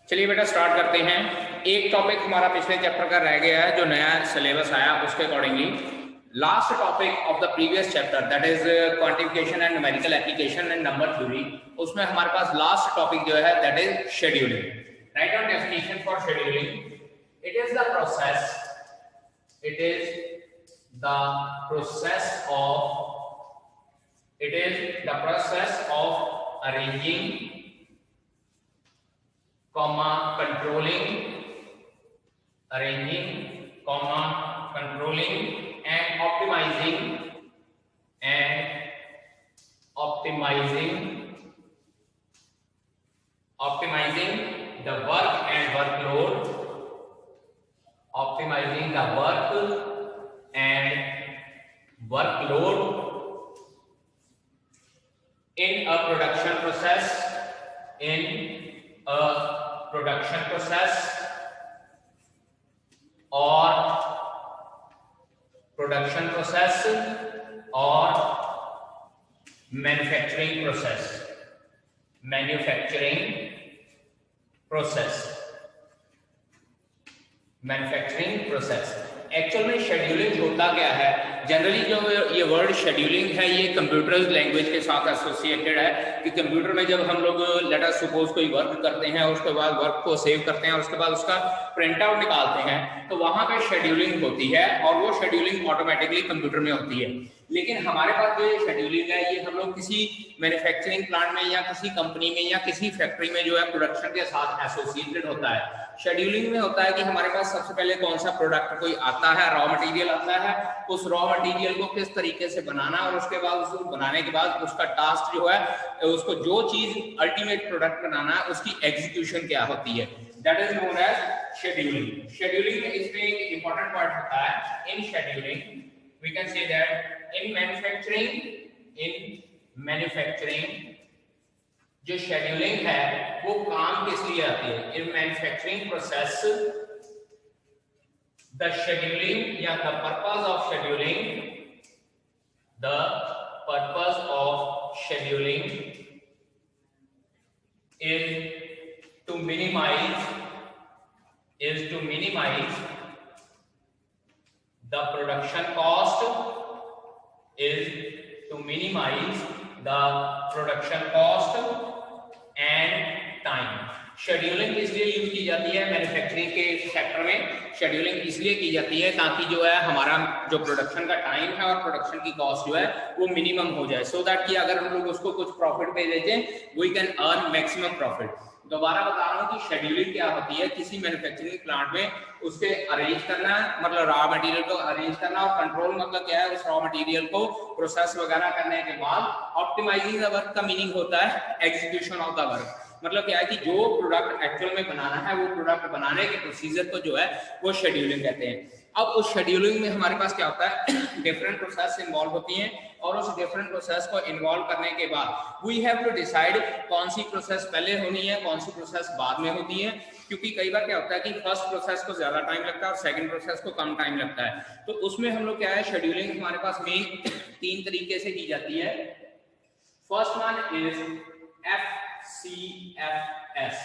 चलिए बेटा स्टार्ट करते हैं। एक टॉपिक हमारा पिछले चैप्टर का रह गया है, जो नया सिलेबस आया उसके accordingly last topic of the previous chapter that is quantification and numerical application and number theory. उसमें हमारे पास लास्ट टॉपिक जो है that is scheduling. Write down definition for scheduling. It is the process of arranging, controlling and optimizing the work and workload, in a production process or manufacturing process। Actual में scheduling होता क्या है? Generally जो ये word scheduling है ये computer language के साथ एसोसिएटेड है कि कंप्यूटर में जब हम लोग लेट अस सपोज कोई वर्क करते हैं, उसके बाद वर्क को सेव करते हैं और उसके बाद उसका प्रिंट आउट निकालते हैं, तो वहां पे शेड्यूलिंग होती है और वो शेड्यूलिंग ऑटोमेटिकली कंप्यूटर में होती है। लेकिन हमारे पास जो शेड्यूलिंग है ये हम लोग किसी मैन्युफैक्चरिंग प्लांट में या किसी कंपनी में या किसी फैक्ट्री में जो है प्रोडक्शन के साथ एसोसिएटेड होता है। शेड्यूलिंग में होता है कि हमारे पास सबसे पहले कौन सा प्रोडक्ट कोई आता है, रॉ मटेरियल आता है, उस रॉ मटेरियल को किस तरीके से बनाना और उसके बाद उसको बनाने के बाद उसका टास्क जो है, उसको जो चीज अल्टीमेट प्रोडक्ट बनाना है उसकी एग्जीक्यूशन क्या होती है, that is known as scheduling. Scheduling में इसमें एक इंपॉर्टेंट पार्ट होता है। In scheduling we can say that in manufacturing जो शेड्यूलिंग है वो काम किस लिए आती है? In manufacturing process the scheduling या the purpose of scheduling is to minimize the production cost, and time। Scheduling इसलिए यूज की जाती है मैन्युफैक्चरिंग के सेक्टर में। शेड्यूलिंग इसलिए की जाती है ताकि जो है हमारा जो प्रोडक्शन का टाइम है और प्रोडक्शन की कॉस्ट जो है वो मिनिमम हो जाए, सो दैट कि अगर हम लोग उसको कुछ प्रॉफिट पे दे दें we can earn maximum profit. दोबारा बता रहा हूँ कि शेड्यूलिंग क्या होती है। किसी मैन्युफैक्चरिंग प्लांट में उसके अरेंज करना है, मतलब रॉ मटेरियल को अरेंज करना, और कंट्रोल मतलब क्या है, उस रॉ मटेरियल को प्रोसेस वगैरह करने के बाद ऑप्टिमाइजिंग द वर्क का मीनिंग होता है एग्जीक्यूशन ऑफ द वर्क। मतलब क्या है कि जो प्रोडक्ट एक्चुअल में बनाना है वो प्रोडक्ट बनाने के प्रोसीजर को जो है वो शेड्यूलिंग कहते हैं। अब उस शेड्यूलिंग में हमारे पास क्या होता है, डिफरेंट प्रोसेस इन्वॉल्व होती हैं और उस डिफरेंट प्रोसेस को इन्वॉल्व करने के बाद वी हैव टू डिसाइड कौन सी प्रोसेस पहले होनी है, कौन सी प्रोसेस बाद में होती है। क्योंकि कई बार क्या होता है कि फर्स्ट प्रोसेस को ज्यादा टाइम लगता है और सेकंड प्रोसेस को कम टाइम लगता है। तो उसमें हम लोग क्या है, शेड्यूलिंग हमारे पास मेन 3 तरीके से की जाती है। First one is FCFS।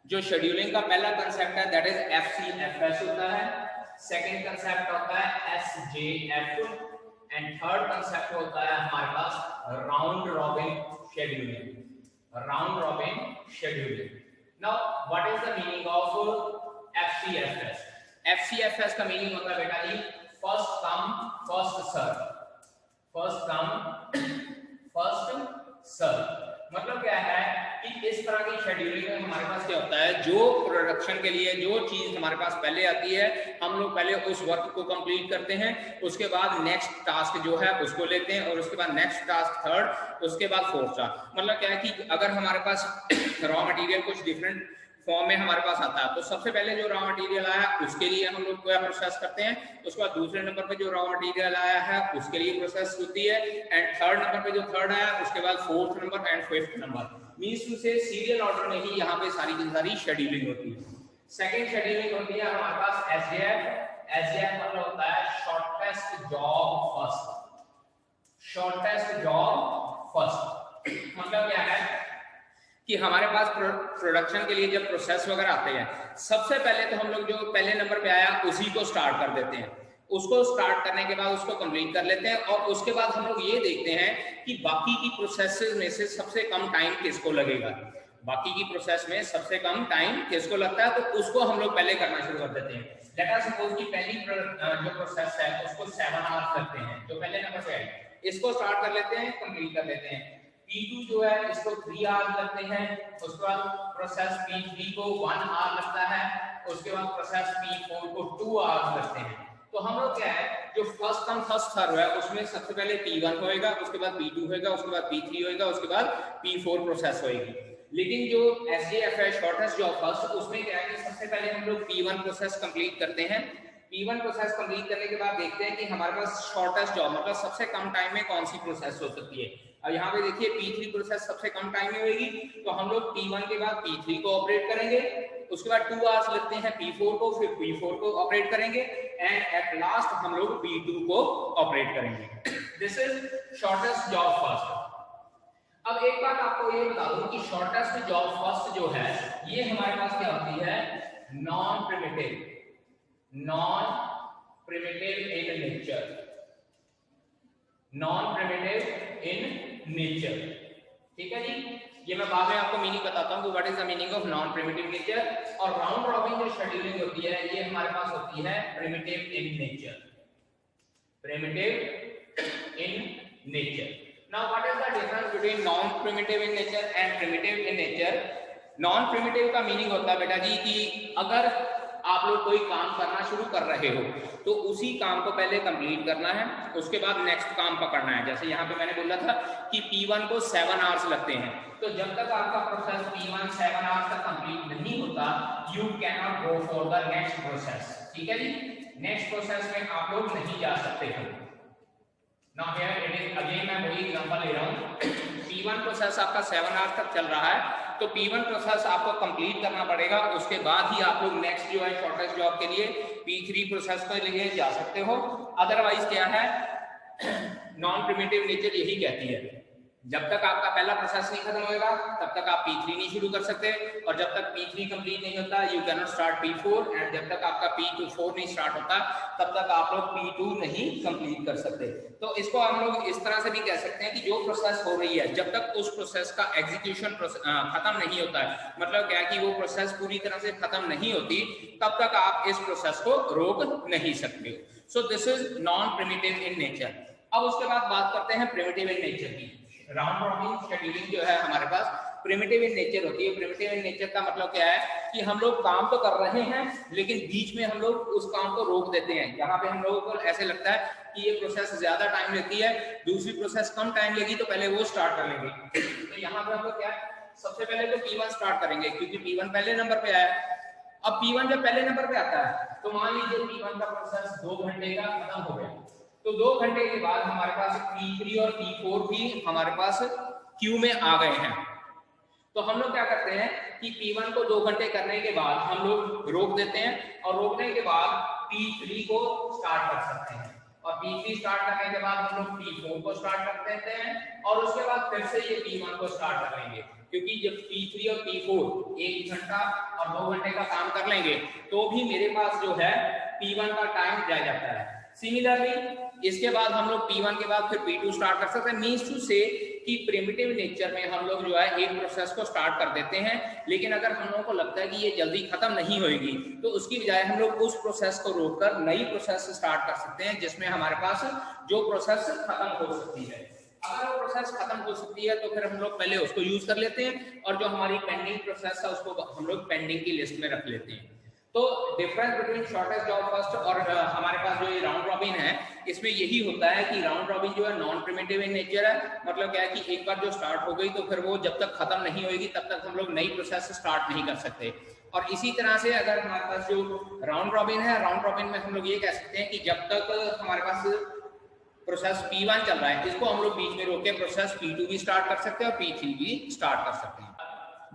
जो शेड्यूलिंग का पहला कंसेप्ट है दैट इज FCFS होता है। सेकंड कंसेप्ट होता है SJF एंड थर्ड कंसेप्ट होता है हमारे पास round robin scheduling. Now what is the meaning of FCFS? FCFS का मीनिंग होता है बेटा जी फर्स्ट कम फर्स्ट सर्व। मतलब क्या है कि इस तरह की शेड्यूलिंग में हमारे पास क्या होता है, जो प्रोडक्शन के लिए जो चीज हमारे पास पहले आती है हम लोग पहले उस वर्क को कंप्लीट करते हैं, उसके बाद नेक्स्ट टास्क जो है उसको लेते हैं और उसके बाद नेक्स्ट टास्क थर्ड, उसके बाद फोर्थ टास्क। मतलब क्या है कि अगर हमारे पास रॉ मटेरियल कुछ डिफरेंट फॉर्म में हमारे पास आता है तो सबसे पहले जो रॉ मटेरियल आया उसके लिए हम लोग क्या प्रोसेस करते हैं, उसके बाद दूसरे नंबर पे जो रॉ मटेरियल आया है उसके लिए प्रोसेस होती है, एंड थर्ड नंबर पे जो थर्ड आया उसके बाद fourth number and fifth number. Means to say serial order में ही यहाँ पे सारी की सारी शेड्यूलिंग होती है। सेकंड शेड्यूलिंग होती है हमारे पास एसजेएफ मतलब होता है शॉर्टेस्ट जॉब फर्स्ट। मतलब क्या है कि हमारे पास प्रोडक्शन के लिए जब प्रोसेस वगैरह आते हैं, सबसे पहले तो हम लोग जो पहले नंबर पे आया उसी को स्टार्ट कर देते हैं। उसको स्टार्ट करने के बाद उसको कंप्लीट कर लेते हैं और उसके बाद हम लोग ये देखते हैं कि बाकी की प्रोसेसेस में से सबसे कम टाइम किसको लगेगा, बाकी की प्रोसेस में सबसे कम टाइम किसको लगता है, तो उसको हम लोग पहले करना शुरू कर देते हैं। लेट अस सपोज कि पहली जो प्रोसेस है उसको 7 आवर्स लगते हैं, जो पहले नंबर पे आई, इसको स्टार्ट कर लेते हैं, कंप्लीट कर लेते हैं। P2 जो है इसको 3 आवर्स लगते हैं, उसके बाद प्रोसेस P3 को 1 आवर लगता है, उसके बाद प्रोसेस P4 को 2 आवर्स लगते हैं। तो हम लोग क्या है, जो फर्स्ट कम फर्स्ट सर्व है उसमें सबसे पहले P1 होएगा, उसके बाद P2 होएगा, उसके बाद P3 होएगा, उसके बाद P4 प्रोसेस होएगी। लेकिन जो SJF है शॉर्टेस्ट जॉब फर्स्ट, उसमें क्या है कि सबसे पहले हम लोग P1 प्रोसेस कंप्लीट करते हैं। P1 प्रोसेस कंप्लीट करने के बाद देखते हैं कि हमारे पास शॉर्टेस्ट जॉब मतलब सबसे कम टाइम में कौन सी प्रोसेस हो सकती है। अब यहाँ पे देखिए P3 प्रोसेस सबसे कम टाइम में होगी, तो हम लोग P1 के बाद P3 को ऑपरेट करेंगे, उसके बाद 2 आवर्स लगते हैं P4 को, फिर P4 को ऑपरेट करेंगे एंड एट लास्ट हम लोग P2 को ऑपरेट करेंगे। This is shortest job first. अब एक बात आपको ये बता दूं कि शॉर्टेस्ट जॉब फर्स्ट जो है ये हमारे पास क्या होती है, non primitive in nature, non primitive in nature. ठीक है जी, ये मैं बाद में आपको मीनिंग बताता हूँ कि what is the meaning of non primitive nature. और राउंड रॉबिन जो शेड्यूलिंग होती है ये हमारे पास होती है primitive in nature, primitive in nature. Now what is the difference between non-primitive in nature and primitive in nature? Non-primitive का meaning होता है बेटा जी कि अगर आप लोग कोई काम करना शुरू कर रहे हो तो उसी काम को पहले कंप्लीट करना है, उसके बाद नेक्स्ट काम पकड़ना है। जैसे यहाँ पे मैंने बोला था कि P1 को 7 आवर्स लगते हैं, तो जब तक आपका प्रोसेस P1 7 आवर्स तक कंप्लीट नहीं होता, you can not go for the next process. ठीक है जी, नेक्स्ट प्रोसेस में आप लोग नहीं जा सकते हो। Now here it is again, मैं वही एग्जांपल ले रहा हूँ। P1 प्रोसेस आपका 7 आवर्स तक चल रहा है, तो P1 प्रोसेस आपको कंप्लीट करना पड़ेगा, उसके बाद ही आप लोग नेक्स्ट जो है शॉर्टेस्ट जॉब के लिए P3 प्रोसेस के लिए जा सकते हो। अदरवाइज क्या है, नॉन प्रिमिटिव नेचर यही कहती है जब तक आपका पहला प्रोसेस नहीं खत्म होएगा तब तक आप P3 नहीं शुरू कर सकते, और जब तक P3 कंप्लीट नहीं होता you can not start P4, and जब तक आपका P4 नहीं स्टार्ट होता तब तक आप लोग P2 नहीं कंप्लीट कर सकते। तो इसको हम लोग इस तरह से भी कह सकते हैं कि जो प्रोसेस हो रही है जब तक उस प्रोसेस का एग्जीक्यूशन खत्म नहीं होता है, मतलब क्या कि वो प्रोसेस पूरी तरह से खत्म नहीं होती, तब तक आप इस प्रोसेस को रोक नहीं सकते। So this is non primitive in nature. अब उसके बाद बात करते हैं प्रिमिटिव इन नेचर की। राउंड रॉबिन शेड्यूलिंग जो है हमारे पास प्रिमिटिव इन नेचर होती है। प्रिमिटिव इन नेचर का मतलब क्या है कि हम लोग काम तो कर रहे हैं लेकिन बीच में हम लोग उस काम को रोक देते हैं। यहाँ पे हम लोगों को ऐसे लगता है कि ये प्रोसेस ज्यादा टाइम लेती है, दूसरी प्रोसेस कम टाइम लेगी, तो पहले वो स्टार्ट कर लेंगे। तो यहाँ पे हम लोग क्या, सबसे पहले तो P1 स्टार्ट करेंगे क्योंकि P1 पहले नंबर पे आया। अब P1 जब पहले नंबर पे आता है तो मान लीजिए P1 का प्रोसेस 2 घंटे का खत्म हो गया, तो 2 घंटे के बाद हमारे पास P3 और P4 भी हमारे पास क्यू में आ गए हैं। तो हम लोग क्या करते हैं कि P1 को 2 घंटे करने के बाद हम लोग रोक देते हैं, और रोकने के बाद P3 को स्टार्ट कर सकते हैं, और P3 स्टार्ट करने के बाद हम लोग P4 को स्टार्ट कर देते हैं, और उसके बाद फिर से ये P1 को स्टार्ट कर लेंगे। क्योंकि जब P3 और P4 1 घंटा और 2 घंटे का काम कर लेंगे तो भी मेरे पास जो है P1 का टाइम रह जाता है। सिमिलरली इसके बाद हम लोग P1 के बाद फिर P2 स्टार्ट कर सकते हैं। मींस टू से कि प्रिमिटिव नेचर में हम लोग जो है एक प्रोसेस को स्टार्ट कर देते हैं, लेकिन अगर हम लोगों को लगता है कि ये जल्दी खत्म नहीं होगी तो उसकी बजाय हम लोग उस प्रोसेस को रोककर नई प्रोसेस स्टार्ट कर सकते हैं जिसमें हमारे पास जो प्रोसेस खत्म हो सकती है। अगर वो प्रोसेस खत्म हो सकती है तो फिर हम लोग पहले उसको यूज कर लेते हैं, और जो हमारी पेंडिंग प्रोसेस है उसको हम लोग पेंडिंग की लिस्ट में रख लेते हैं। तो difference between shortest job first और हमारे पास जो ये राउंड रॉबिन है, इसमें यही होता है कि राउंड रॉबिन जो है नॉन प्रिमिटिव इन नेचर है। मतलब क्या है कि एक बार जो स्टार्ट हो गई तो फिर वो जब तक खत्म नहीं होगी तब तक हम लोग नई प्रोसेस स्टार्ट नहीं कर सकते। और इसी तरह से अगर हमारे पास जो राउंड रॉबिन है, राउंड रॉबिन में हम लोग ये कह सकते हैं कि जब तक हमारे पास प्रोसेस P1 चल रहा है इसको हम लोग बीच में रोक के प्रोसेस P2 भी स्टार्ट कर सकते हैं और P3 भी स्टार्ट कर सकते हैं।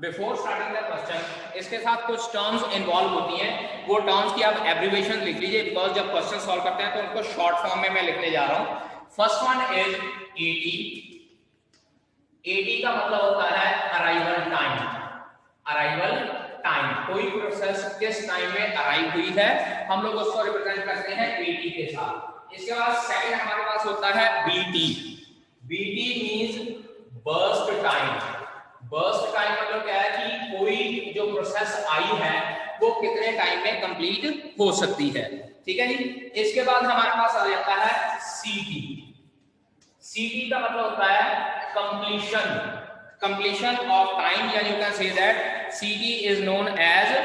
बिफोर स्टार्टिंग द क्वेश्चन इसके साथ कुछ टर्म्स इन्वॉल्व होती हैं, वो टर्म्स की आप एब्रिविएशन लिख लीजिए, बिकॉज जब क्वेश्चन सॉल्व करते हैं तो उनको शॉर्ट फॉर्म में मैं लिखने जा रहा हूं। First one is ET, eighty का मतलब होता है अराइवल टाइम। अराइवल टाइम, कोई प्रोसेस किस टाइम में अराइव हुई है, हम लोग उसको रिप्रेजेंट करते हैं एटी के साथ। इसके बाद सेकंड हमारे पास होता है BT. BT means burst time. Burst time मतलब क्या है कि कोई जो प्रोसेस आई है वो कितने टाइम में कंप्लीट हो सकती है, ठीक है जी। इसके बाद हमारे पास आ जाता है सीटी। सीटी का मतलब होता है कंप्लीशन, कंप्लीशन ऑफ टाइम, या you can say that CT is known as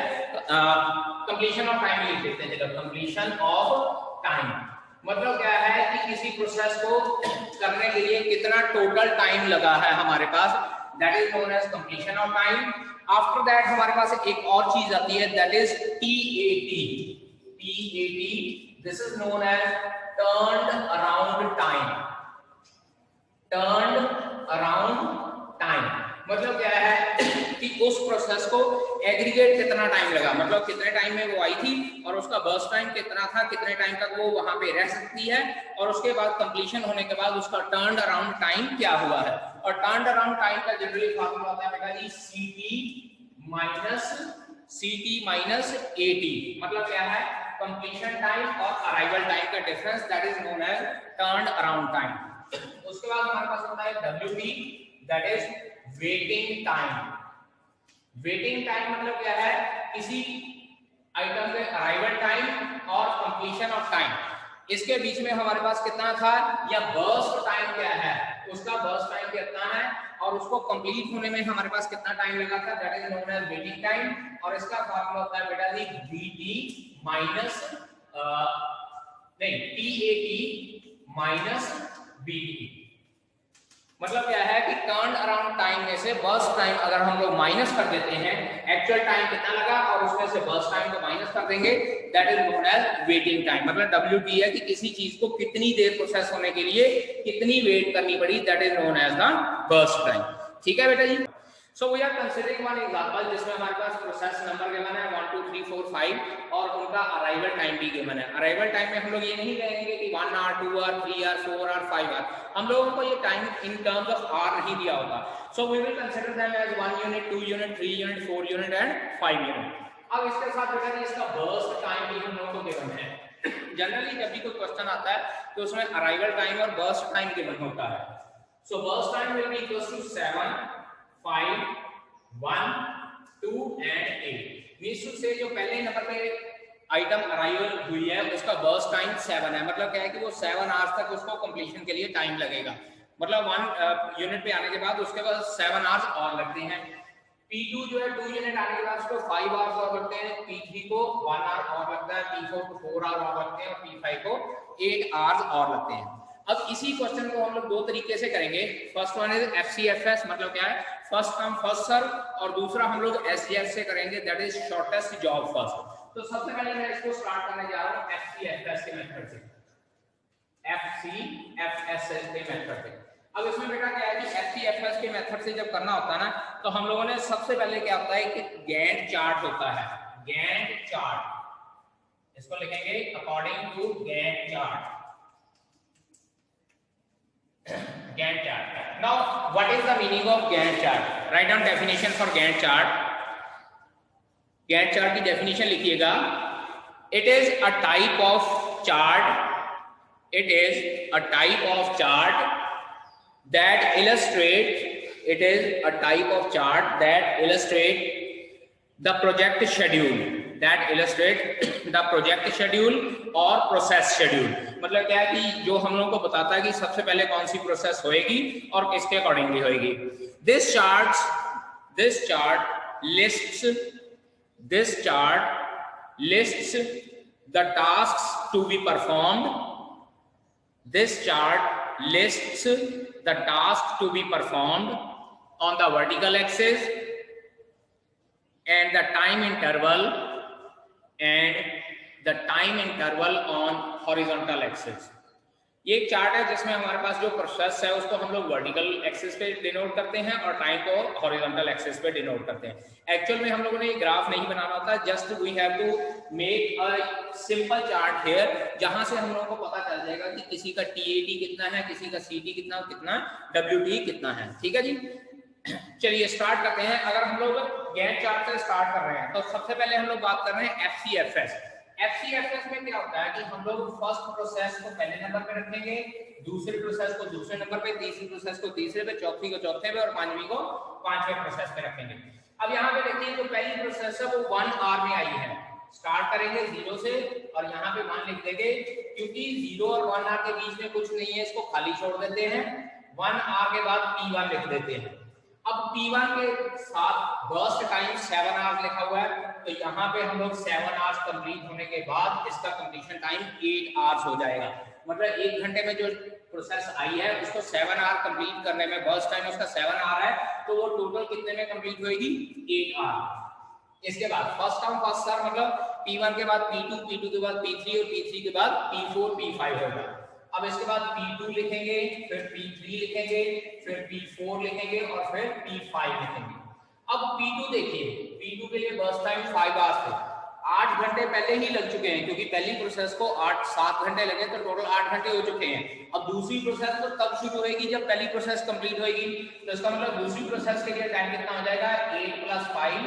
completion of time लिख देते हैं जब कंप्लीशन ऑफ टाइम। मतलब क्या है कि किसी प्रोसेस को करने के लिए कितना टोटल टाइम लगा है हमारे पास, that is known as completion of time. After that हमारे पास एक और चीज आती है that is TAT. TAT this is known as turned around time. Turned around time मतलब क्या है कि उस प्रोसेस को एग्रीगेट कितना टाइम लगा, मतलब कितने टाइम में वो आई थी और उसका बर्स्ट टाइम कितना था, कितने टाइम तक वो वहां पे रह सकती है, और उसके बाद कंप्लीशन होने के बाद उसका टर्न्ड अराउंड टाइम क्या हुआ है। और टर्न्ड अराउंड टाइम का जनरली फार्मूला होता है बेटा जी सीटी माइनस एटी। मतलब क्या है, कंप्लीशन टाइम और अराइवल टाइम का difference, that is known as turned around time. उसके बाद हमारे पास होता है WT, that is waiting time. Waiting time मतलब क्या है, किसी आइटम के अराइवल टाइम और कंप्लीशन ऑफ टाइम, इसके बीच में हमारे पास कितना था, या बर्स्ट टाइम क्या है, उसका बर्स्ट टाइम कितना है और उसको कंप्लीट होने में हमारे पास कितना टाइम लगा था, that is known as waiting time. और इसका फार्मूला होता है बेटा जी VT minus TAT minus BT। मतलब क्या है कि टर्न अराउंड टाइम में से बर्स्ट टाइम अगर हम लोग माइनस कर देते हैं, एक्चुअल टाइम कितना लगा और उसमें से बर्स्ट टाइम को माइनस कर देंगे, that is known as waiting time. मतलब WT है कि किसी चीज को कितनी देर प्रोसेस होने के लिए कितनी वेट करनी पड़ी, that is known as the burst time. ठीक है बेटा जी। So we are considering one example जिसमें हमारे पास प्रोसेस नंबर गिवन है 1 2 3 4 5 और उनका अराइवल टाइम भी गिवन है। अराइवल टाइम में हम लोग ये नहीं कहेंगे कि 1 hour 2 hour 3 hour 4 hour 5 hour, हम लोगों को ये time in terms of hour नहीं दिया होगा। So we will consider them as 1 unit 2 unit 3 unit 4 unit and 5 unit. अब इसके साथ बेटा जी इसका बर्स्ट टाइम भी हम लोगों को गिवन है। जनरली जब भी कोई क्वेश्चन आता है तो उसमें अराइवल टाइम और बर्स्ट टाइम गिवन होता है। So burst time will be equal to 7 5 1 2 and 8। Means to say जो पहले नंबर पे आइटम अराइवल हुई है उसका बर्स्ट टाइम 7 है। मतलब क्या है कि वो 7 आवर्स तक उसको कंप्लीशन के लिए टाइम लगेगा। मतलब 1 यूनिट पे आने के बाद उसके बाद 7 आवर्स और लगते हैं। P2 जो है 2 यूनिट आने के बाद उसको 5 आवर्स और लगते हैं। P3 को 1 आवर और लगता है। P4 को 4 आवर और लगते हैं और P5 को 8 आवर्स और लगते हैं। अब इसी क्वेश्चन को हम लोग दो तरीके से करेंगे। फर्स्ट वन इज FCFS, मतलब क्या है, फर्स्ट कम फर्स्ट सर्व, और दूसरा हम लोग SGF से करेंगे, that is shortest job first. तो सबसे पहले मैं इसको स्टार्ट करने जा रहा हूं FCFS के मेथड से। FCFS के मेथड से। अब इसमें बेटा क्या है कि FCFS के मेथड से जब करना होता है ना, तो हम लोगों ने सबसे पहले क्या होता है कि गैंट चार्ट होता है। गैंट चार्ट, इसको लिखेंगे according to Gantt chart. Gantt chart. Now, what is the meaning of Gantt chart? Write down definition for Gantt chart. Gantt chart की definition लिखिएगा. It is a type of chart. It is a type of chart that illustrates. It is a type of chart that illustrates the project schedule. That illustrates the project schedule or process schedule. मतलब क्या है कि जो हम लोगों को बताता है कि सबसे पहले कौन सी प्रोसेस होएगी और किसके अकॉर्डिंगली होएगी। This chart lists the tasks to be performed. This chart lists the tasks to be performed on the vertical axis and the time interval on horizontal axis. ये एक चार्ट है जिसमें हमारे पास जो प्रोसेस है उसको हम लोग वर्टिकल एक्सिस पे डिनोट करते हैं और टाइम को हॉरिजॉन्टल एक्सिस पे डिनोट करते हैं। एक्चुअल में हम लोगों ने ये ग्राफ नहीं बनाना होता, just we have to make a simple chart here, जहां से हम लोगों को पता चल जाएगा कि किसी का TAT कितना है, किसी का CT कितना, कितना WT कितना है। ठीक है जी, चलिए स्टार्ट करते हैं। अगर हम लोग गैंट चार्ट से स्टार्ट कर रहे हैं तो सबसे पहले हम लोग बात कर रहे हैं FCFS। FCFS में क्या होता है कि हम लोग फर्स्ट प्रोसेस को पहले नंबर पे रखेंगे, दूसरे प्रोसेस को दूसरे नंबर पे, तीसरी प्रोसेस को तीसरे पे, चौथी को चौथे पे और पांचवी को पांचवें प्रोसेस पे रखेंगे। अब यहाँ पे देखिए जो पहली प्रोसेस है वो 1 आवर में आई है। स्टार्ट करेंगे 0 से और यहाँ पे 1 लिख देंगे, क्योंकि 0 और 1 आवर के बीच में कुछ नहीं है, इसको खाली छोड़ देते हैं। 1 आवर के बाद P1 लिख देते हैं। अब P1 के साथ बर्स्ट टाइम 7 आवर्स लिखा हुआ है, तो यहाँ पे हम लोग 7 आवर्स कंप्लीट होने के बाद इसका कंप्लीशन टाइम 8 आवर्स हो जाएगा। मतलब 1 घंटे में जो प्रोसेस आई है उसको 7 आवर कंप्लीट करने में बर्स्ट टाइम उसका 7 आवर है, तो वो टोटल कितने में कंप्लीट होएगी? 8 आवर। इसके बाद फर्स्ट कम फर्स्ट सर्व, मतलब P1 के बाद P2, P2 के बाद P3 और P3 के बाद P4, P5 होगा। अब इसके बाद P2 लिखेंगे, फिर P3 लिखेंगे, फिर P4 लिखेंगे और फिर P5 लिखेंगे। अब P2 देखिए, P2 के लिए बर्स्ट टाइम 5 आवर्स थे, 8 घंटे पहले ही लग चुके हैं, क्योंकि पहली प्रोसेस को 7 घंटे लगे, तो टोटल 8 घंटे हो चुके हैं। अब दूसरी प्रोसेस तो तब शुरू होगी जब पहली प्रोसेस कंप्लीट होगी, तो इसका मतलब दूसरी प्रोसेस के लिए टाइम कितना हो जाएगा? 8 + 5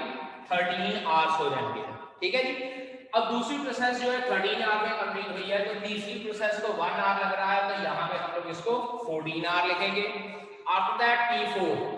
13 आवर्स हो जाएंगे। ठीक है जी। अब दूसरी प्रोसेस जो है 13 आवर में कंप्लीट हुई है, तो तीसरी प्रोसेस को 1 आवर लग रहा है, तो यहाँ पे हम लोग इसको 14 आवर लिखेंगे। आफ्टर दैट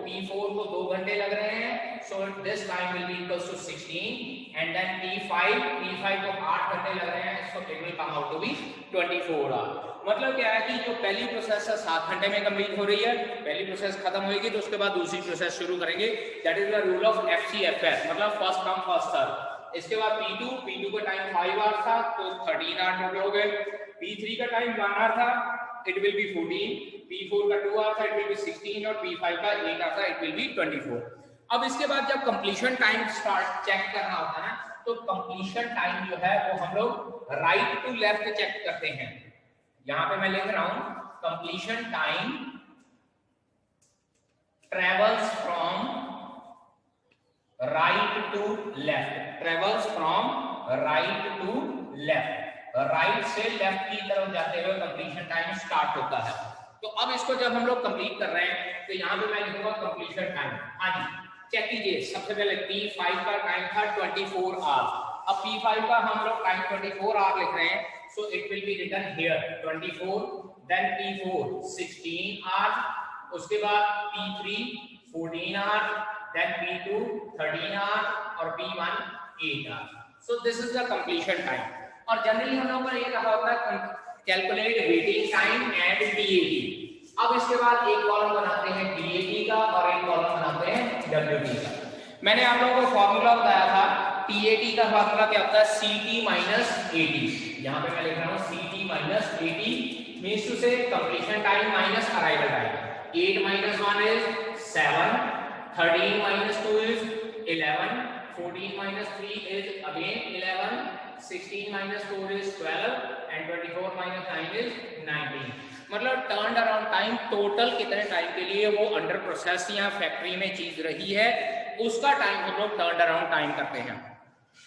P4 को 2 घंटे लग रहे हैं, so this time will be equals to 16 and then P5 को 8 घंटे लग रहे हैं, so it will come out to be 24 hour. मतलब क्या है कि जो पहली प्रोसेस है 7 घंटे में कंप्लीट हो रही है, पहली प्रोसेस खत्म होगी तो उसके बाद दूसरी प्रोसेस शुरू करेंगे। That is the rule of FCFS, मतलब फर्स्ट कम फर्स्ट सर्व। इसके बाद P2 का टाइम 5 आवर था, तो 13 आवर टोटल हो गए। P3 का टाइम 1 आवर था, इट विल बी 14। P4 का 2 आवर था, इट विल बी 16 और P5 का 8 आवर था, इट विल बी 24। अब इसके बाद जब कंप्लीशन टाइम स्टार्ट चेक करना होता है ना, तो कंप्लीशन टाइम जो है वो हम लोग राइट टू लेफ्ट चेक करते हैं। यहां पे मैं लिख रहा हूं, completion time travels from right to left, travels from right to left, right से लेफ्ट की तरफ जाते हुए कंप्लीशन टाइम स्टार्ट होता है। तो अब इसको जब हम लोग कंप्लीट कर रहे हैं, तो यहाँ पे मैं लिखूंगा कंप्लीशन टाइम। हाँ जी, चेक कीजिए। सबसे पहले P5 का टाइम था 24 आवर्स। अब P5 का हम लोग टाइम 24 आवर लिख रहे हैं, so it will be written here 24, then P4 16 hours, उसके बाद P3 14 hours, then P2 13 hours और P1 8 hours. So this is the completion time. और जनरली हम लोगों को ये कहा होता है calculate waiting time and DAT। अब इसके बाद एक कॉलम बनाते हैं DAT का और एक कॉलम बनाते हैं WT का। मैंने आप लोगों को फॉर्मूला बताया था, TAT का फॉर्मूला क्या होता है? CT minus AT। यहाँ पे मैं लिख रहा हूँ CT minus AT means to say completion time minus arrival time। 8 minus 1 is 7, 13 minus 2 is 11, 14 minus 3 is again 11, 16 minus 4 is 12 and 24 minus 9 is 19। मतलब टर्न अराउंड टाइम टोटल कितने टाइम के लिए वो अंडर प्रोसेस या फैक्ट्री में चीज रही है, उसका टाइम हम लोग टर्न अराउंड टाइम करते हैं।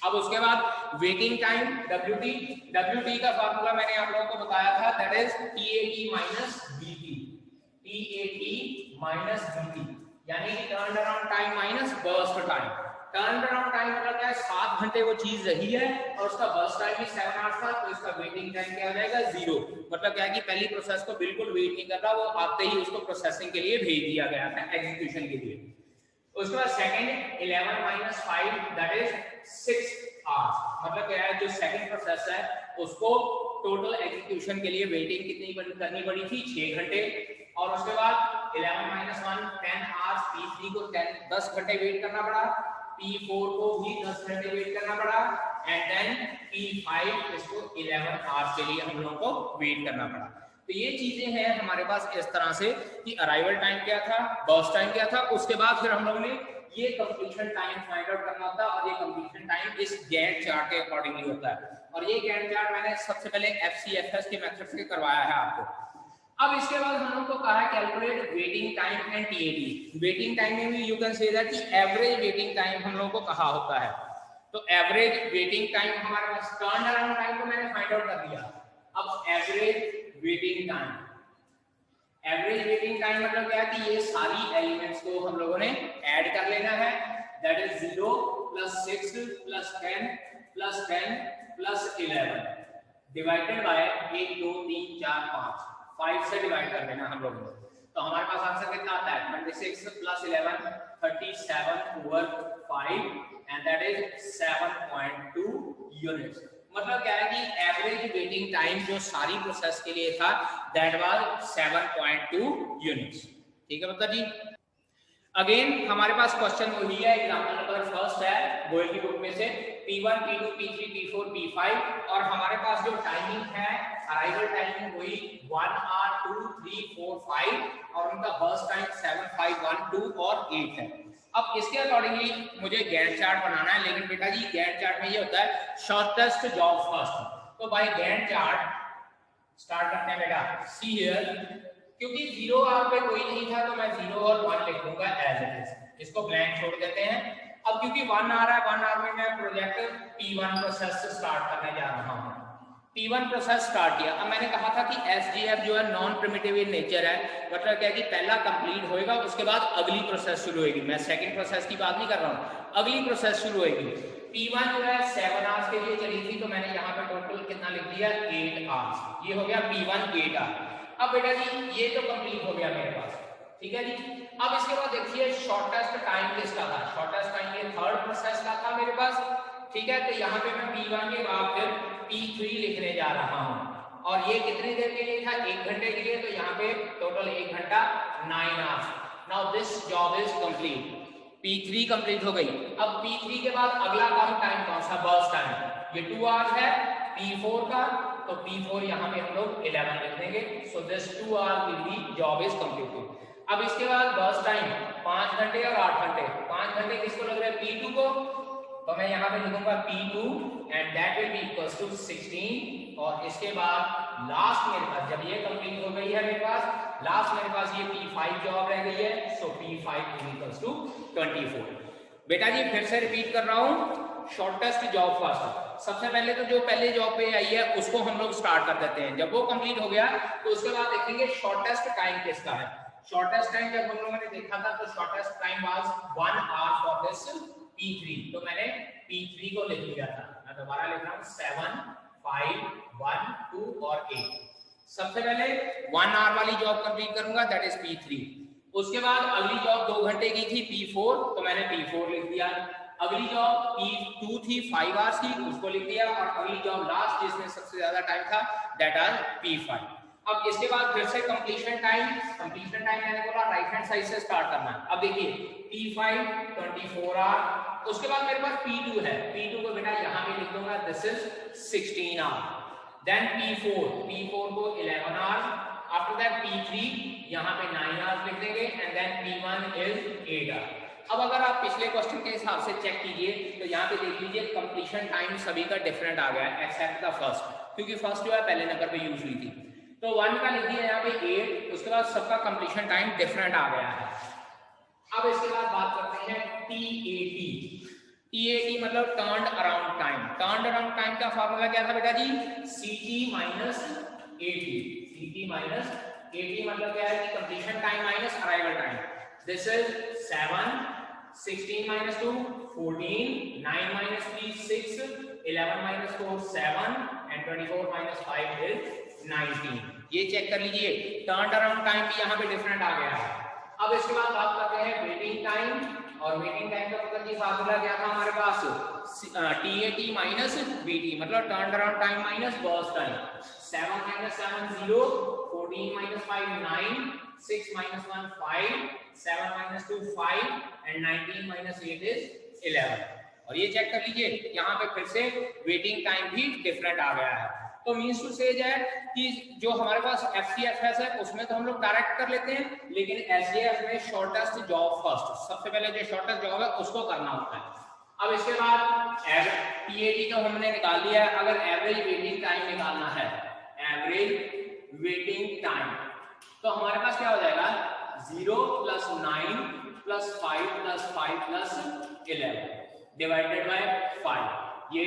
अब उसके बाद वेटिंग टाइम WT का फार्मूला मैंने आप लोगों को बताया था, that is TAT minus BT, TAT minus BT, यानी कि turn around time minus burst time. Turn around time मतलब क्या है? 7 घंटे वो चीज रही है और उसका बर्स्ट टाइम भी 7 आवर्स था, तो इसका वेटिंग टाइम क्या हो जाएगा? 0। मतलब क्या है कि पहली प्रोसेस को बिल्कुल वेट नहीं कर रहा, वो आते ही उसको प्रोसेसिंग के लिए भेज दिया गया था, एग्जीक्यूशन के लिए। उसके बाद second 11 minus 5 that is 6 hours. मतलब क्या है, जो सेकंड प्रोसेस है उसको टोटल एग्जीक्यूशन के लिए वेटिंग कितनी करनी पड़ी थी? 6 घंटे। और उसके बाद 11 minus 1 10 आवर्स, P3 को 10 घंटे वेट करना पड़ा, P4 को भी 10 घंटे वेट करना पड़ा एंड देन P5 इसको 11 आवर्स के लिए हम लोगों को वेट करना पड़ा। तो ये चीजें हैं हमारे पास इस तरह से कि अराइवल टाइम क्या था, बर्स्ट टाइम क्या था, उसके बाद फिर हम लोगों ने ये कंप्लीशन टाइम फाइंड आउट करना होता है और ये कंप्लीशन टाइम इस गैंट चार्ट के अकॉर्डिंगली होता है। और ये गैंट चार्ट मैंने सबसे पहले FCFS के मेथड से करवाया है आपको। अब इसके बाद हम लोग को कहा है calculate waiting time and TAT. Waiting time में भी यू कैन से दैट कि एवरेज वेटिंग टाइम हम लोग को कहा होता है। तो एवरेज वेटिंग टाइम हमारे पास टर्न अराउंड टाइम को मैंने फाइंड आउट कर दिया। अब average waiting time, average waiting time मतलब क्या है कि ये सारी एलिमेंट्स को हम लोगों ने ऐड कर लेना है। दैट इज 0 + 6 + 10 + 10 + 11 डिवाइडेड बाय 1 2 3 4 5 से डिवाइड कर देना हम लोगों ने। तो हमारे पास आंसर कितना आता है 26 + 11 37/5 एंड दैट इज 7.2 यूनिट्स। मतलब क्या है कि एवरेज वेटिंग टाइम जो सारी प्रोसेस के लिए था दैट वाज 7.2 यूनिट्स। ठीक है बता जी। अगेन हमारे पास क्वेश्चन वही है, एग्जांपल नंबर फर्स्ट है गोयल की बुक में से P1 P2 P3 P4 P5 और हमारे पास जो टाइमिंग है अराइवल टाइमिंग वही 1 आवर 2 3 4 5 और उनका बर्स्ट टाइम 7 5 1 2 और 8 है। अब इसके अकॉर्डिंगली मुझे गैंट चार्ट बनाना है, लेकिन बेटा जी गैंट चार्ट में ये होता है शॉर्टेस्ट जॉब फर्स्ट। तो बाय गैंट चार्ट स्टार्ट करते हैं बेटा। सी हियर, क्योंकि 0 आवर पे कोई नहीं था तो मैं 0 और 1 लिख दूंगा एज इट इज, इसको ब्लैंक छोड़ देते हैं। अब क्योंकि 1 आ रहा है 1 आवर में मैं प्रोजेक्ट P1 प्रोसेस से स्टार्ट करने जा रहा हूं। P1 प्रोसेस स्टार्ट किया। अब मैंने कहा था कि SGF जो है नॉन प्रिमिटिव इन नेचर है, मतलब क्या है कि पहला कंप्लीट होएगा उसके बाद अगली प्रोसेस शुरू होगी। मैं सेकंड प्रोसेस की बात नहीं कर रहा हूं, अगली प्रोसेस शुरू होगी। P1 जो है 7 आवर्स के लिए चली थी तो मैंने यहाँ पे टोटल कितना लिख दिया 8 आवर्स। ये हो गया P1 8 आवर्स। अब बेटा जी ये तो कंप्लीट हो गया मेरे पास, ठीक है जी। अब इसके बाद देखिए शॉर्टेस्ट टाइम किसका था, शॉर्टेस्ट टाइम ये थर्ड प्रोसेस का था मेरे पास, ठीक है। तो यहाँ पे मैं P1 के बाद फिर P3 लिखने जा रहा हूँ और ये कितनी देर के लिए था 1 घंटे के लिए, तो यहाँ पे टोटल 1 घंटा 9 hours. Now this job is complete, P3 complete हो गई। अब P3 के बाद अगला काम टाइम कौन सा, बर्स्ट टाइम, ये 2 आवर्स है P4 का, तो P4 यहाँ पे हम लोग 11 लिख देंगे। So this 2 hour will be job is completed. अब इसके बाद बर्स्ट टाइम 5 घंटे और 8 घंटे। 5 घंटे किसको लग रहा है P2 को, तो मैं यहाँ पे लिखूंगा P2 and that will be equals to 16। और इसके बाद लास्ट मेरे पास जब ये कंप्लीट हो गई है मेरे पास, लास्ट मेरे पास ये P5 जॉब रह गई है। सो P5 इज इक्वल्स टू 24। बेटा जी फिर से रिपीट कर रहा हूँ, शॉर्टेस्ट जॉब फर्स्ट। सबसे पहले तो जो पहले जॉब पे आई है उसको हम लोग स्टार्ट कर देते हैं। जब वो कंप्लीट हो गया तो उसके बाद देखेंगे शॉर्टेस्ट टाइम किसका है। शॉर्टेस्ट टाइम जब हम लोगों ने देखा था तो shortest time was 1 hour for this P3, तो मैंने P3 को लिख लिया था। मैं दोबारा लिख रहा हूँ 7 5 1 2 और 8। सबसे पहले 1 आवर वाली जॉब कंप्लीट करूंगा दैट इज P3। उसके बाद अगली जॉब 2 घंटे की थी P4, तो मैंने P4 लिख दिया। अगली जॉब P2 थी 5 आवर्स की, उसको लिख दिया। और अगली जॉब लास्ट जिसमें सबसे ज्यादा टाइम था दैट आज P5। अब इसके बाद फिर से कंप्लीशन टाइम मैंने बोला राइट हैंड साइड से स्टार्ट करना है। अब देखिए P5 24 आवर, उसके बाद मेरे पास P2 है। P2 को बेटा यहाँ पे लिख दूंगा this is 16 our. Then P4 को 11 आवर। आफ्टर दैट P3 यहाँ पे 9 आवर्स लिख देंगे and then P1 is 8 our. अब अगर आप पिछले क्वेश्चन के हिसाब से चेक कीजिए तो यहाँ पे देख लीजिए कंप्लीशन टाइम सभी का डिफरेंट आ गया है एक्सेप्ट द फर्स्ट, क्योंकि फर्स्ट जो है पहले नंबर पे यूज हुई थी। तो 1 का लिख दिया यहाँ पे 8, उसके बाद सबका कंप्लीशन टाइम डिफरेंट आ गया है। अब इसके बाद बात करते हैं TAT मतलब turned around time. Turned around time का फार्मूला क्या था बेटा जी, CT माइनस AT मतलब क्या है कि completion time minus arrival time. This is 7 16 minus 2 14 9 minus 3 6 11 minus 4 7 and 24 minus 5 is 19। ये चेक कर लीजिए, टर्न अराउंड टाइम भी यहाँ पे डिफरेंट आ गया है। अब इसके बाद बात करते हैं वेटिंग टाइम। और वेटिंग टाइम का मतलब ये फार्मूला क्या था हमारे पास, TAT माइनस BT मतलब turn around time minus burst time. 7 minus 7 0 14 minus 5 9 6 minus 1 5 7 minus 2 5 and 19 minus 8 is 11। और ये चेक कर लीजिए यहाँ पे फिर से वेटिंग टाइम भी डिफरेंट आ गया है। तो मीन्स टू से है कि जो हमारे पास FCFS है उसमें तो हम लोग डायरेक्ट कर लेते हैं, लेकिन SJF में शॉर्टेस्ट जॉब फर्स्ट, सबसे पहले जो शॉर्टेस्ट जॉब है उसको करना होता है। अब इसके बाद TAT तो हमने निकाल लिया है। अगर एवरेज वेटिंग टाइम निकालना है, एवरेज वेटिंग टाइम तो हमारे पास क्या हो जाएगा 0 + 9 + 5 + 5 + 11 डिवाइडेड बाय 5, ये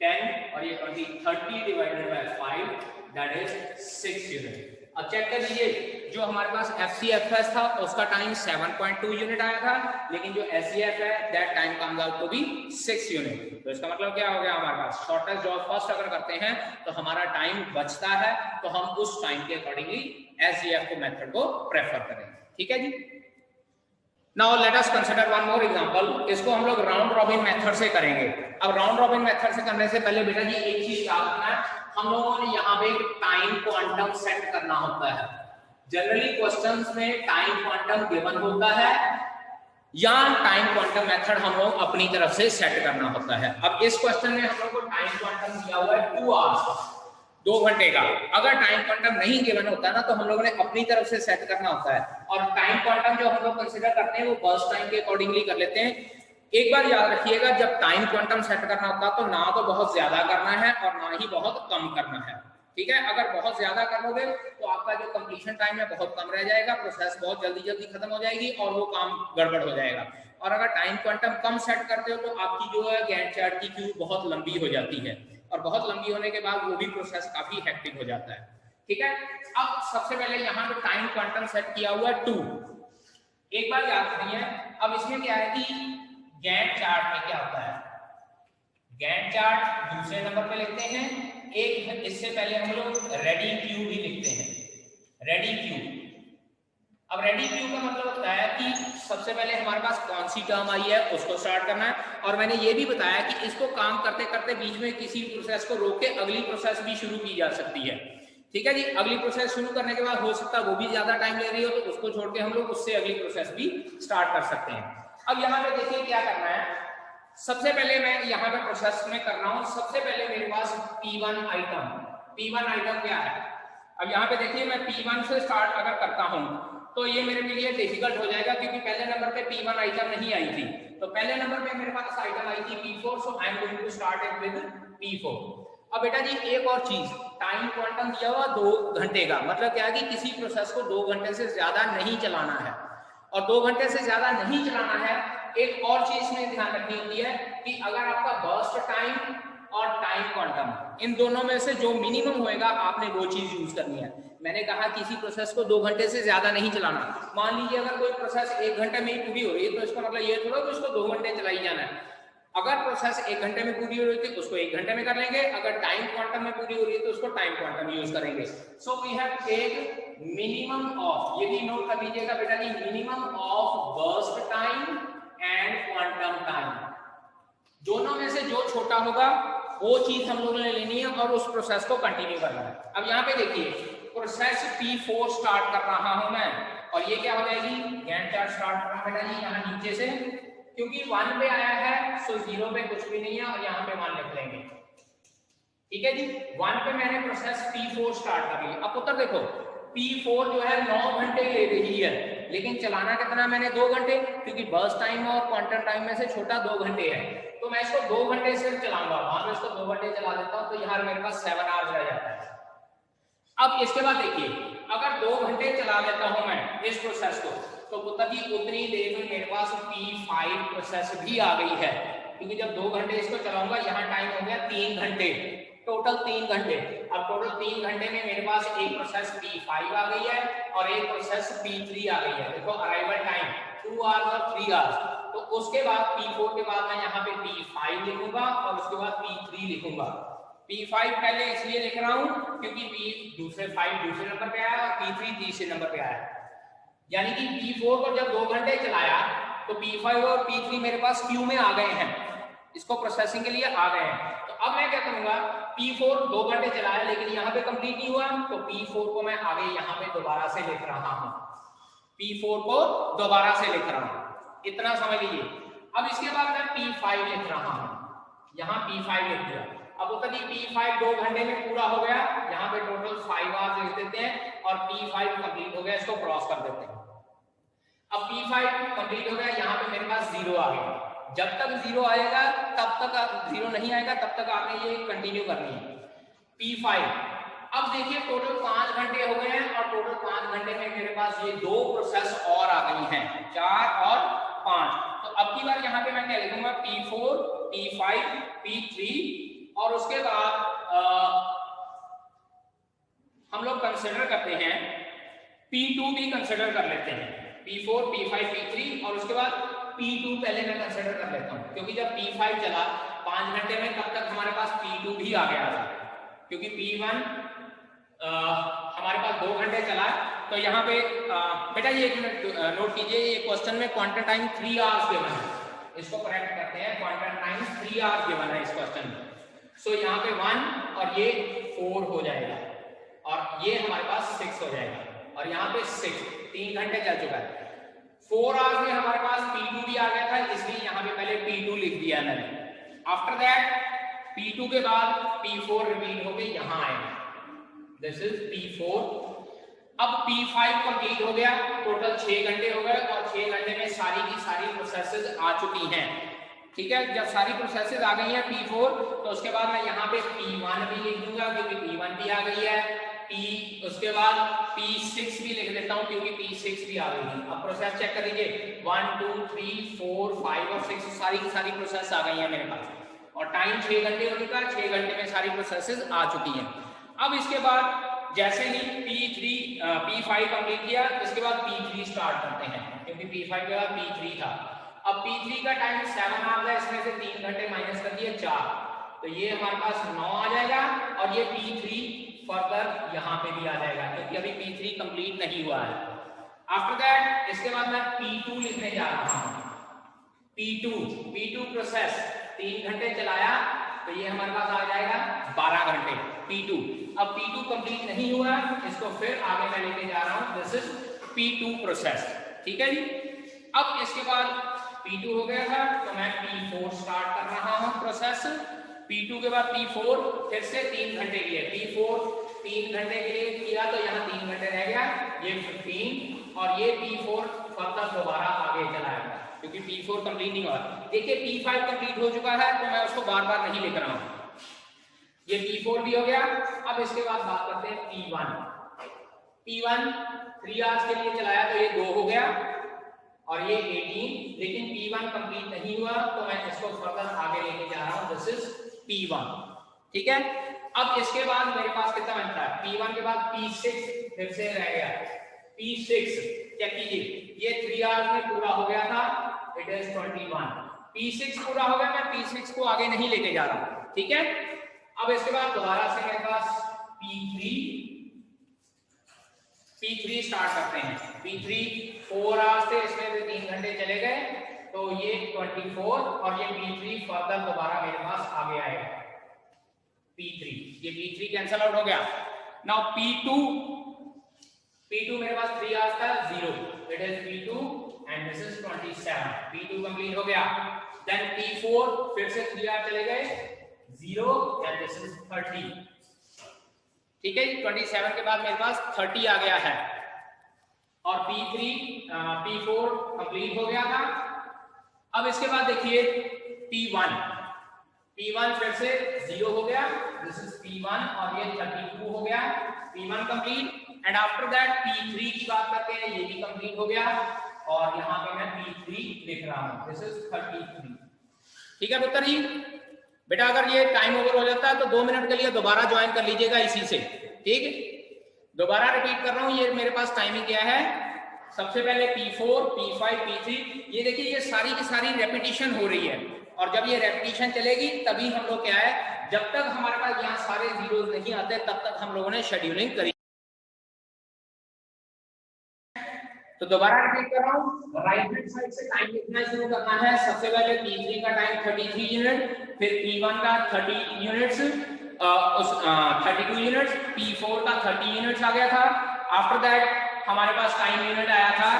10 और ये 20, 30 divided by 5 that is 6 unit. अब चेक कर लीजिए, जो हमारे पास FCFS था उसका टाइम 7.2 यूनिट आया था, लेकिन जो SCF है that time comes out to be 6 unit. तो इसका मतलब क्या हो गया, हमारे पास शॉर्टेस्ट जॉब फर्स्ट अगर करते हैं तो हमारा टाइम बचता है, तो हम उस टाइम के अकॉर्डिंगली SCF को मेथड को प्रेफर करेंगे। ठीक है जी। Now let us consider one more example, इसको हम लोग राउंड रॉबिन मेथड से करेंगे। अब राउंड रॉबिन मेथड से करने से पहले बेटा जी एक चीज याद रखना है, हम लोगों ने यहाँ पे टाइम क्वांटम सेट करना होता है। जनरली क्वेश्चंस में टाइम क्वांटम गिवन होता है या टाइम क्वांटम मेथड हम लोग अपनी तरफ से सेट करना होता है। अब इस क्वेश्चन में हम लोग को टाइम क्वांटम दिया हुआ है 2 आवर्स, 2 घंटे का। अगर टाइम क्वांटम नहीं गिवन होता है ना तो हम लोगों ने अपनी तरफ से सेट करना होता है, और टाइम क्वांटम जो हम लोग कंसीडर करते हैं वो बर्स्ट टाइम के अकॉर्डिंगली कर लेते हैं। एक बार याद रखिएगा, जब टाइम क्वांटम सेट करना होता है तो ना तो बहुत ज्यादा करना है और ना ही बहुत कम करना है। ठीक है, अगर बहुत ज्यादा कर लोगे तो आपका जो कंप्लीशन टाइम है बहुत कम रह जाएगा, प्रोसेस बहुत जल्दी जल्दी खत्म हो जाएगी और वो काम गड़बड़ हो जाएगा। और अगर टाइम क्वांटम कम सेट करते हो तो आपकी जो है गैंट चार्ट की क्यू बहुत लंबी हो जाती है, और बहुत लंबी होने के बाद वो भी प्रोसेस काफी हेक्टिक हो जाता है। ठीक है, अब सबसे पहले यहाँ पे टाइम क्वांटम सेट किया हुआ है 2। एक बार याद करिए, अब इसमें क्या है कि गैंट चार्ट में क्या होता है, गैंट चार्ट दूसरे नंबर पे लिखते हैं, एक इससे पहले हम लोग रेडी क्यू भी लिखते हैं, रेडी क्यू। अब रेडी क्यू का मतलब होता है कि सबसे पहले हमारे पास कौन सी टर्म आई है उसको स्टार्ट करना है, और मैंने ये भी बताया कि इसको काम करते करते बीच में किसी प्रोसेस को रोक के अगली प्रोसेस भी शुरू की जा सकती है। ठीक है जी, अगली प्रोसेस शुरू करने के बाद हो सकता है वो भी ज्यादा टाइम ले रही हो तो उसको छोड़ के हम लोग उससे अगली प्रोसेस भी स्टार्ट कर सकते हैं। अब यहाँ पे देखिए क्या करना है, सबसे पहले मैं यहाँ पे प्रोसेस में कर रहा हूँ, सबसे पहले मेरे पास P1 आइटम क्या है। अब यहाँ पे देखिए मैं P1 से स्टार्ट अगर करता हूँ तो ये मेरे लिए डिफिकल्ट हो जाएगा, क्योंकि पहले नंबर पे P1 आइटम नहीं आई थी, तो पहले नंबर पे मेरे पास आइटम आई थी P4, so I am going to start it with P4। अब बेटा जी एक और चीज, टाइम क्वांटम दिया हुआ 2 घंटे का, मतलब क्या है कि किसी प्रोसेस को 2 घंटे से ज्यादा नहीं चलाना है, और 2 घंटे से ज्यादा नहीं चलाना है। एक और चीज में ध्यान रखनी होती है कि अगर आपका बर्स्ट टाइम और टाइम क्वांटम इन दोनों में से जो मिनिमम होएगा आपने वो चीज यूज करनी है। मैंने कहा किसी प्रोसेस को 2 घंटे से ज्यादा नहीं चलाना। मान लीजिए अगर कोई प्रोसेस 1 घंटे में ही पूरी हो रही है तो इसका मतलब ये थोड़ा कि उसको 2 घंटे चलाई जाना है। अगर प्रोसेस 1 घंटे में पूरी हो रही थी उसको 1 घंटे में कर लेंगे, अगर टाइम क्वांटम में पूरी हो रही है तो उसको टाइम क्वांटम यूज करेंगे। So we have take minimum of, ये भी नोट कर लीजिएगा बेटा जी, minimum of burst time and quantum time, दोनों में से जो छोटा होगा वो चीज हम लोगों ने लेनी है और उस प्रोसेस को कंटिन्यू करना है। अब यहाँ पे देखिए प्रोसेस P4 स्टार्ट कर रहा हूं मैं, और ये क्या हो जाएगी, गैंट चार्ट स्टार्ट कर रहा हूं बेटा जी यहाँ नीचे से, क्योंकि 1 पे आया है सो 0 पे कुछ भी नहीं है और यहाँ पे 1 लिख लेंगे। ठीक है जी, 1 पे मैंने प्रोसेस P4 स्टार्ट कर ली। अब उत्तर देखो P4 जो है 9 घंटे ले रही है, लेकिन चलाना कितना मैंने 2 घंटे, क्योंकि बर्स्ट टाइम और क्वांटम टाइम में से छोटा 2 घंटे है, तो मैं इसको 2 घंटे सिर्फ चलाऊंगा। मान लो इसको 2 घंटे चला देता हूं तो यहाँ मेरे पास 7 आवर्स रह जाता है। अब इसके बाद देखिए अगर 2 घंटे चला देता हूं मैं इस प्रोसेस को, तो पुत्र जी उतनी देर में मेरे पास P5 प्रोसेस भी आ गई है, क्योंकि जब 2 घंटे इसको चलाऊंगा यहाँ टाइम हो गया 3 घंटे, टोटल 3 घंटे। अब टोटल 3 घंटे में मेरे पास एक प्रोसेस P5 आ गई है और एक प्रोसेस P3 आ गई है। देखो अराइवल टाइम 2 आवर्स और 3 आवर्स, तो उसके बाद P4 के बाद मैं यहाँ पे P5 लिखूंगा और उसके बाद P3 लिखूंगा। P5 पहले इसलिए लिख रहा हूं क्योंकि P5 दूसरे नंबर पे आया और P3 तीसरे नंबर पे आया, यानी कि P4 को जब 2 घंटे चलाया तो P5 और P3 मेरे पास क्यू में आ गए हैं, इसको प्रोसेसिंग के लिए आ गए हैं। तो अब मैं क्या करूंगा, P4 2 घंटे चलाया लेकिन यहाँ पे कंप्लीट नहीं हुआ, तो P4 को मैं आगे यहाँ पे दोबारा से लिख रहा हूँ, P4 को दोबारा से लिख रहा हूँ, इतना समझ लीजिए। अब इसके बाद मैं P5 लिख रहा हूँ, यहाँ P5 लिख दिया। अब उत्तर जी P5 2 घंटे में पूरा हो गया, यहाँ पे टोटल 5 आवर्स लिख देते हैं और P5 कंप्लीट हो गया, इसको क्रॉस कर देते हैं। अब P5 कंप्लीट हो गया, यहाँ पे मेरे पास 0 आ गया। जब तक 0 आएगा तब तक 0 नहीं आएगा तब तक आपने ये कंटिन्यू करनी है। P5 अब देखिए टोटल 5 घंटे हो गए हैं और टोटल 5 घंटे में मेरे पास ये 2 प्रोसेस और आ गई हैं, 4 और 5। तो अब की बार यहाँ पे मैं क्या लिखूंगा, P4, P5, P3 और उसके बाद हम लोग कंसिडर करते हैं P2 भी कंसिडर कर लेते हैं, P4, P5, P3 और उसके बाद P2 पहले मैं कंसिडर कर लेता हूँ, क्योंकि जब P5 चला 5 घंटे में तब तक हमारे पास P2 भी आ गया था, क्योंकि P1 हमारे पास 2 घंटे चला। तो यहाँ पे बेटा ये एक मिनट नोट कीजिए, ये क्वेश्चन में क्वांटम टाइम 3 आवर्स गिवन है, इसको करेक्ट करते हैं, क्वांटम टाइम 3 आवर्स गिवन है इस क्वेश्चन में। सो यहाँ पे 1 और ये 4 हो जाएगा और ये हमारे पास 6 हो जाएगा और यहाँ पे 6, 3 घंटे चल चुका है। 4 आवर्स में हमारे पास P2 भी आ गया था, इसलिए यहाँ पे पहले P2 लिख दिया मैंने। आफ्टर दैट P2 के बाद P4 रिपीट होके यहाँ आएगा, दिस इज P4। अब P5 कंप्लीट हो गया, टोटल 6 घंटे हो गए और 6 घंटे में सारी की सारी प्रोसेसेस आ चुकी हैं, ठीक है। जब सारी प्रोसेसेस आ गई हैं P4, तो उसके बाद मैं यहाँ पे P1 भी लिख दूंगा क्योंकि P1 भी आ गई है, उसके बाद P6 भी लिख देता हूँ क्योंकि P6 भी आ गई है। अब प्रोसेस चेक कर लीजिए, 1 2 3 4 5 और 6 सारी की सारी प्रोसेस आ गई है मेरे पास और टाइम 6 घंटे होने का, 6 घंटे में सारी प्रोसेसेस आ चुकी हैं। अब इसके बाद जैसे ही P5 कंप्लीट किया, इसके बाद P3 स्टार्ट करते हैं क्योंकि P5 के बाद P3 था। अब P3 का टाइम 7 आवर्स है, इसमें से 3 घंटे माइनस कर दिए 4, तो ये हमारे पास 9 आ जाएगा और ये P3 फर्दर यहाँ पे भी आ जाएगा क्योंकि अभी P3 कंप्लीट नहीं हुआ है। आफ्टर दैट इसके बाद मैं P2 लिखने जा रहा हूँ। P2 प्रोसेस 3 घंटे चलाया तो ये हमारे पास आ जाएगा 12 घंटे P2। अब P2 कंप्लीट नहीं हुआ, इसको फिर आगे मैं लेके जा रहा हूँ, दिस इज P2 प्रोसेस, ठीक है जी। अब इसके बाद P2 हो गया था तो मैं P4 स्टार्ट कर रहा हूँ प्रोसेस। P2 के बाद P4 फिर से 3 घंटे के लिए, P4 3 घंटे के लिए किया तो यहाँ 3 घंटे रह गया, ये 15 और ये P4 फर्दर दोबारा आगे चलाएगा क्योंकि P4 कंप्लीट नहीं हुआ। देखिए P5 कंप्लीट हो चुका है तो मैं उसको बार बार नहीं लिख रहा हूँ, ये P4 भी हो गया। अब इसके बाद बात करते हैं P1 3 आवर्स के लिए चलाया तो ये 2 हो गया और ये 18, लेकिन P1 कंप्लीट नहीं हुआ तो मैं इसको फर्दर आगे लेके जा रहा हूँ, दिस इज P1, ठीक है। अब इसके बाद मेरे पास कितना बनता है, P1 के बाद P6 फिर से रह गया, P6 चेक कीजिए, ये 3 आवर्स में पूरा हो गया था, इट इज 21। P6 पूरा हो गया, मैं P6 को आगे नहीं लेके जा रहा हूँ, ठीक है। अब इसके बाद दोबारा से मेरे पास P3 स्टार्ट करते हैं। P3 4 आवर्स थे, इसमें भी 3 घंटे चले गए तो ये 24 और ये P3 फर्दर दोबारा मेरे पास आगे आएगा P3, ये P3 कैंसल आउट हो गया। नाउ P2 मेरे पास 3 आवर्स था, 0, it is P2 and this is 27, P2 complete हो गया। देन P4 फिर से 3 आवर्स चले गए, 0 एंड दिस इज 30, ठीक है। 27 के बाद मेरे पास 30 आ गया है और P4 कंप्लीट हो गया था। अब इसके बाद देखिए P1 फिर से 0 हो गया, दिस इज P1 और ये 32 हो गया, P1 complete. And after that P3 की बात करते हैं, ये भी कंप्लीट हो गया और यहाँ पे मैं P3 लिख रहा हूँ, दिस इज 33, ठीक है पुत्र जी। बेटा अगर ये टाइम ओवर हो जाता है तो 2 मिनट के लिए दोबारा ज्वाइन कर लीजिएगा इसी से, ठीक है। दोबारा रिपीट कर रहा हूँ, ये मेरे पास टाइमिंग क्या है, सबसे पहले P4, P5, P3, ये देखिए ये सारी की सारी रेपिटेशन हो रही है और जब ये रेपिटेशन चलेगी तभी हम लोग क्या है, जब तक हमारे पास यहाँ सारे जीरो नहीं आते तब तक हम लोगों ने शेड्यूलिंग करी। तो दोबारा रिपीट कर रहा हूँ, राइट हैंड साइड से टाइम लिखना शुरू करना है। सबसे पहले P3 का टाइम 33 यूनिट, फिर P1 का 30 यूनिट्स, 32 यूनिट्स, P4 का 30 यूनिट्स आ गया था। आफ्टर दैट हमारे पास टाइम यूनिट आया था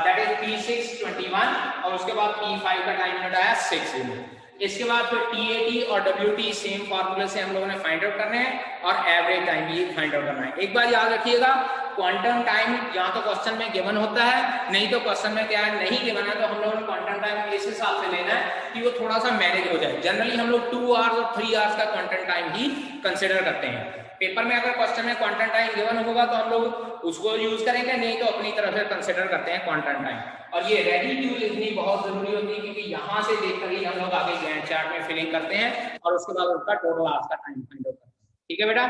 दैट इज P6 21 और उसके बाद P5 का टाइम यूनिट आया 6 यूनिट। इसके बाद फिर TAT और WT सेम फार्मूले से हम लोगों ने फाइंड आउट करने हैं और एवरेज टाइम भी फाइंड आउट करना है। एक बार याद रखिएगा, क्वांटम टाइम या तो क्वेश्चन में गिवन होता है, नहीं तो क्वेश्चन में क्या है नहीं गिवन है तो हम लोगों ने क्वांटम टाइम इस हिसाब से लेना है कि वो थोड़ा सा मैनेज हो जाए। जनरली हम लोग 2 आवर्स और 3 आवर्स का क्वांटम टाइम ही कंसिडर करते हैं। पेपर में अगर क्वेश्चन में क्वांटम टाइम गिवन होगा तो हम लोग उसको यूज करेंगे, नहीं तो अपनी तरफ से कंसिडर करते हैं क्वांटम टाइम। और ये रेडी टू लिखनी बहुत जरूरी होती है, क्योंकि यहाँ से देखकर ही हम लोग आगे गैंट चार्ट में फिलिंग करते हैं और उसके बाद उसका टोटल आज का टाइम फाइंड आउट करते हैं। ठीक है बेटा।